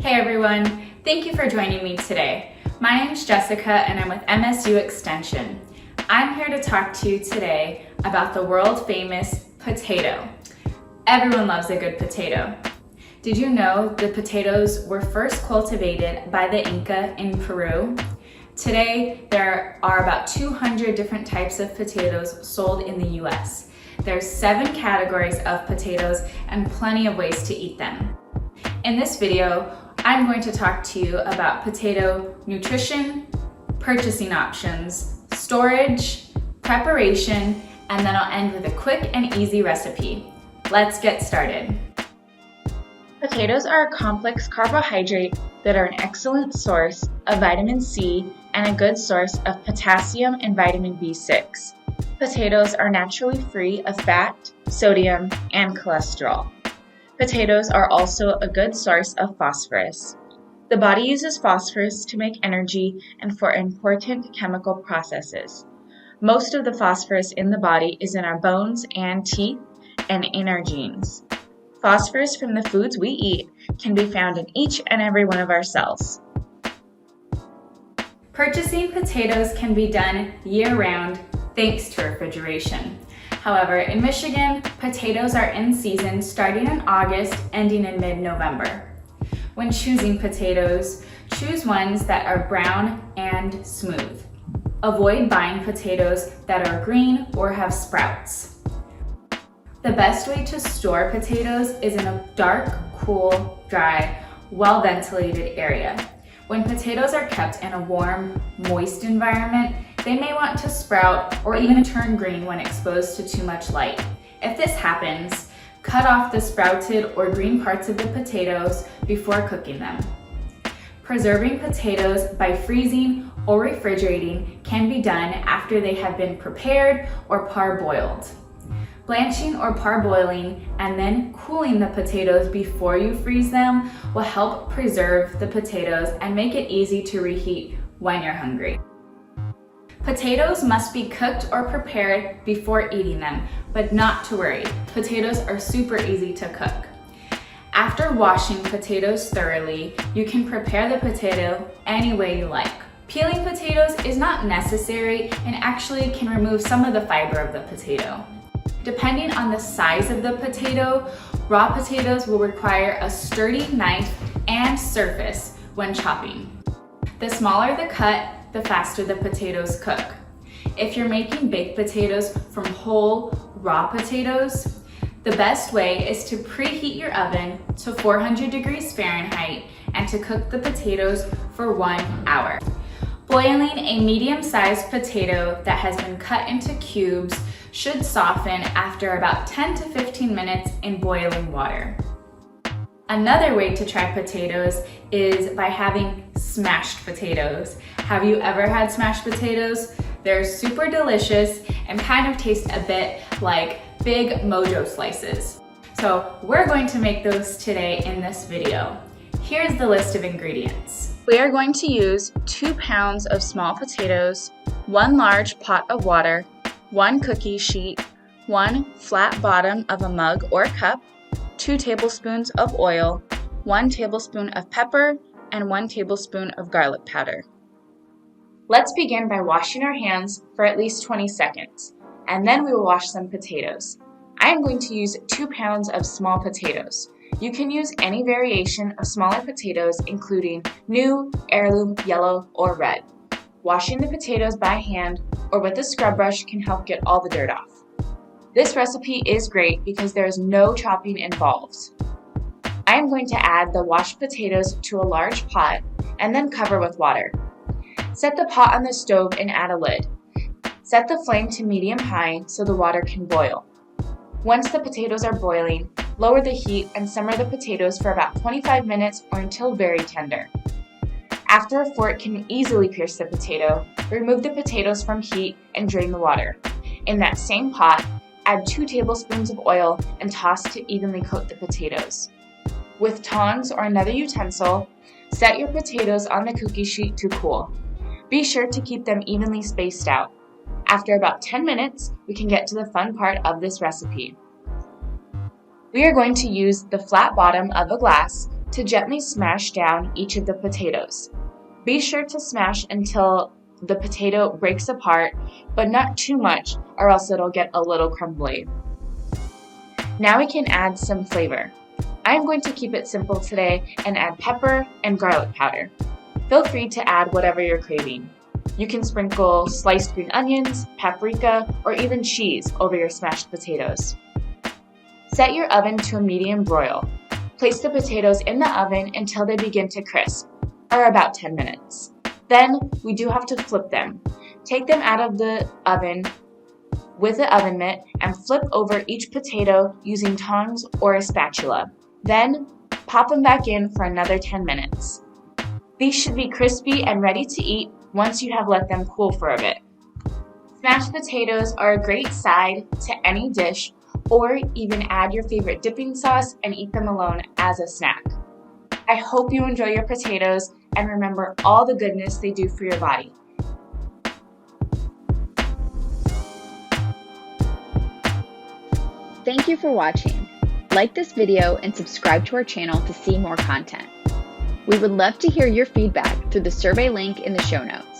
Hey everyone, thank you for joining me today. My name is Jessica and I'm with MSU Extension. I'm here to talk to you today about the world famous potato. Everyone loves a good potato. Did you know the potatoes were first cultivated by the Inca in Peru? Today, there are about 200 different types of potatoes sold in the US. There's 7 categories of potatoes and plenty of ways to eat them. In this video, I'm going to talk to you about potato nutrition, purchasing options, storage, preparation, and then I'll end with a quick and easy recipe. Let's get started. Potatoes are a complex carbohydrate that are an excellent source of vitamin C and a good source of potassium and vitamin B6. Potatoes are naturally free of fat, sodium, and cholesterol. Potatoes are also a good source of phosphorus. The body uses phosphorus to make energy and for important chemical processes. Most of the phosphorus in the body is in our bones and teeth and in our genes. Phosphorus from the foods we eat can be found in each and every one of our cells. Purchasing potatoes can be done year-round thanks to refrigeration. However, in Michigan, potatoes are in season starting in August, ending in mid-November. When choosing potatoes, choose ones that are brown and smooth. Avoid buying potatoes that are green or have sprouts. The best way to store potatoes is in a dark, cool, dry, well-ventilated area. When potatoes are kept in a warm, moist environment, they may want to sprout or even turn green when exposed to too much light. If this happens, cut off the sprouted or green parts of the potatoes before cooking them. Preserving potatoes by freezing or refrigerating can be done after they have been prepared or parboiled. Blanching or parboiling and then cooling the potatoes before you freeze them will help preserve the potatoes and make it easy to reheat when you're hungry. Potatoes must be cooked or prepared before eating them, but not to worry, potatoes are super easy to cook. After washing potatoes thoroughly, you can prepare the potato any way you like. Peeling potatoes is not necessary and actually can remove some of the fiber of the potato. Depending on the size of the potato, raw potatoes will require a sturdy knife and surface when chopping. The smaller the cut, the faster the potatoes cook. If you're making baked potatoes from whole, raw potatoes, the best way is to preheat your oven to 400 degrees Fahrenheit and to cook the potatoes for 1 hour. Boiling a medium-sized potato that has been cut into cubes should soften after about 10 to 15 minutes in boiling water. Another way to try potatoes is by having smashed potatoes. Have you ever had smashed potatoes? They're super delicious and kind of taste a bit like big mojo slices. So we're going to make those today in this video. Here's the list of ingredients. We are going to use 2 pounds of small potatoes, 1 large pot of water, 1 cookie sheet, 1 flat bottom of a mug or cup, 2 tablespoons of oil, 1 tablespoon of pepper, and 1 tablespoon of garlic powder. Let's begin by washing our hands for at least 20 seconds, and then we will wash some potatoes. I am going to use 2 pounds of small potatoes. You can use any variation of smaller potatoes, including new, heirloom, yellow, or red. Washing the potatoes by hand or with a scrub brush can help get all the dirt off. This recipe is great because there is no chopping involved. I am going to add the washed potatoes to a large pot and then cover with water. Set the pot on the stove and add a lid. Set the flame to medium-high so the water can boil. Once the potatoes are boiling, lower the heat and simmer the potatoes for about 25 minutes or until very tender. After a fork can easily pierce the potato, remove the potatoes from heat and drain the water. In that same pot, add 2 tablespoons of oil and toss to evenly coat the potatoes. With tongs or another utensil, set your potatoes on the cookie sheet to cool. Be sure to keep them evenly spaced out. After about 10 minutes, we can get to the fun part of this recipe. We are going to use the flat bottom of a glass to gently smash down each of the potatoes. Be sure to smash until the potato breaks apart, but not too much or else it'll get a little crumbly. Now we can add some flavor. I'm going to keep it simple today and add pepper and garlic powder. Feel free to add whatever you're craving. You can sprinkle sliced green onions, paprika, or even cheese over your smashed potatoes. Set your oven to a medium broil. Place the potatoes in the oven until they begin to crisp, or about 10 minutes. Then we do have to flip them. Take them out of the oven with the oven mitt and flip over each potato using tongs or a spatula. Then pop them back in for another 10 minutes. These should be crispy and ready to eat once you have let them cool for a bit. Smashed potatoes are a great side to any dish, or even add your favorite dipping sauce and eat them alone as a snack. I hope you enjoy your potatoes and remember all the goodness they do for your body. Thank you for watching. Like this video and subscribe to our channel to see more content. We would love to hear your feedback through the survey link in the show notes.